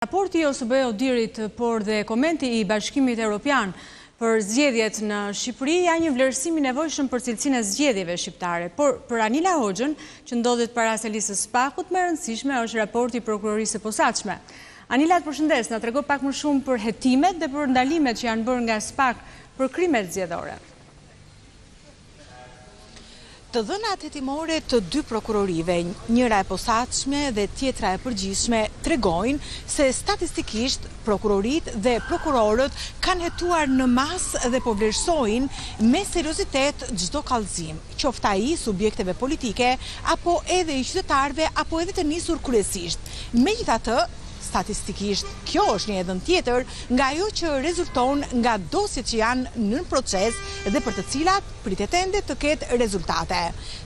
Raporti OSBE-Odirit, por dhe komenti i Bashkimit Evropian për zgjedhjet në Shqipëri janë një vlerësim i nevojshëm për cilësinë e zgjedhjeve shqiptare. Por për Anila Hoxhën, që ndodhet para selisë SPAK-ut, më e rëndësishme është raporti i prokurorisë së posaçme. Anila, të përshëndes, na trego pak më shumë për hetimet dhe për ndalimet që janë bërë nga SPAK për krimet zgjedhore. Të dhënat hetimore të dy prokurorive, njëra e posaçme dhe tjetra e përgjithshme, tregojnë se statistikisht prokurorit dhe prokurorët kanë hetuar në masë dhe po vlerësojnë me seriozitet çdo kallëzim, qoftë ai subjekteve politike apo edhe i qytetarëve apo edhe të nisur kryesisht. Megjithatë, statistikisht, kjo është një edhën tjetër nga ajo që rezulton nga dosjet që janë në proces dhe për të cilat pritet ende të ketë rezultate.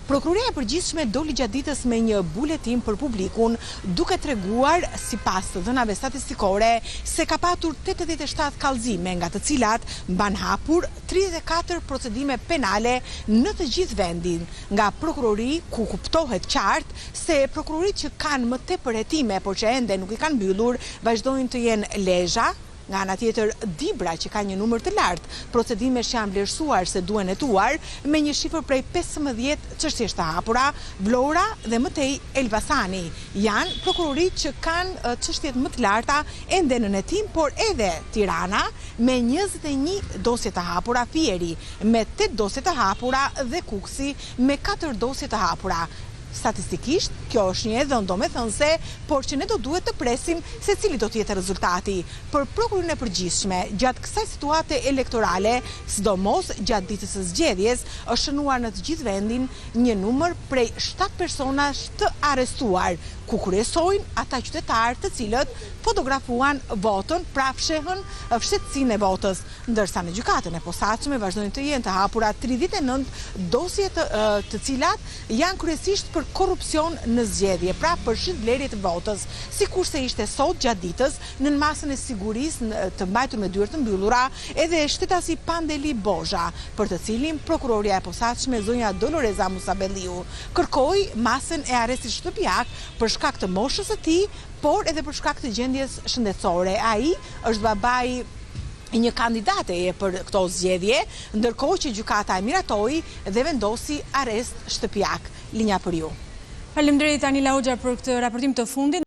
Prokuroria e përgjithshme doli gjatë ditës me një buletin për publikun, duke treguar, sipas të dhënave statistikore, se ka patur 87 kallëzime, nga të cilat mban hapur 34 procedime penale në të gjithë vendin. Nga prokurori, ku kuptohet qartë se prokurorit që kanë më tepër hetime, por që ende nuk i kanë mbyllur, vazhdojnë të jenë Lezhë, nga ana tjetër Dibra, që ka një numër të lartë procedime që janë vlerësuar se duhen hetuar, me një shifër prej 15 çështjesh të hapura, Vlora dhe më tej Elbasani. Janë prokurorit që kanë çështjet më të larta ende në hetim, por edhe Tirana me 21 dosje të hapura, Fieri me 8 dosje të hapura dhe Kuksi me 4 dosje të hapura. Statistikisht, kjo është një edhën domethënëse, por që ne do duhet të presim se cili do të jetë rezultati. Për prokurorin e përgjithshme, gjatë kësaj situate elektorale, sidomos gjatë ditës së zgjedhjes, është shënuar në të gjithë vendin një numër prej 7 personash të arrestuar, ku kryesojnë ata qytetarë të cilët fotografuan votën, pra fshehën fshehtësinë e votës, ndërsa në gjykatën e posaçme vazhdojnë të jenë të hapura 39 dosje të cilat janë kryesisht për korrupsion në zgjedhje, pra për shitblerje të votës, sikurse ishte sot gjatë ditës në masën e sigurisë të mbajtur me dyert të mbyllura, edhe shtetasi Pandeli Bozha, për të cilin prokuroria e posaçme zonja Doloreza Musabelliu kërkoi masën e arrestit shtëpiak për shkak të moshës së tij, por edhe për shkak të gjendjes shëndetësore. Ai është babai një kandidate për këto zgjedhje, ndërkohë që gjykata e miratoi dhe vendosi arrest shtëpiak. Linja për ju. Faleminderit Anila Hoxha për këtë raportim të fundit.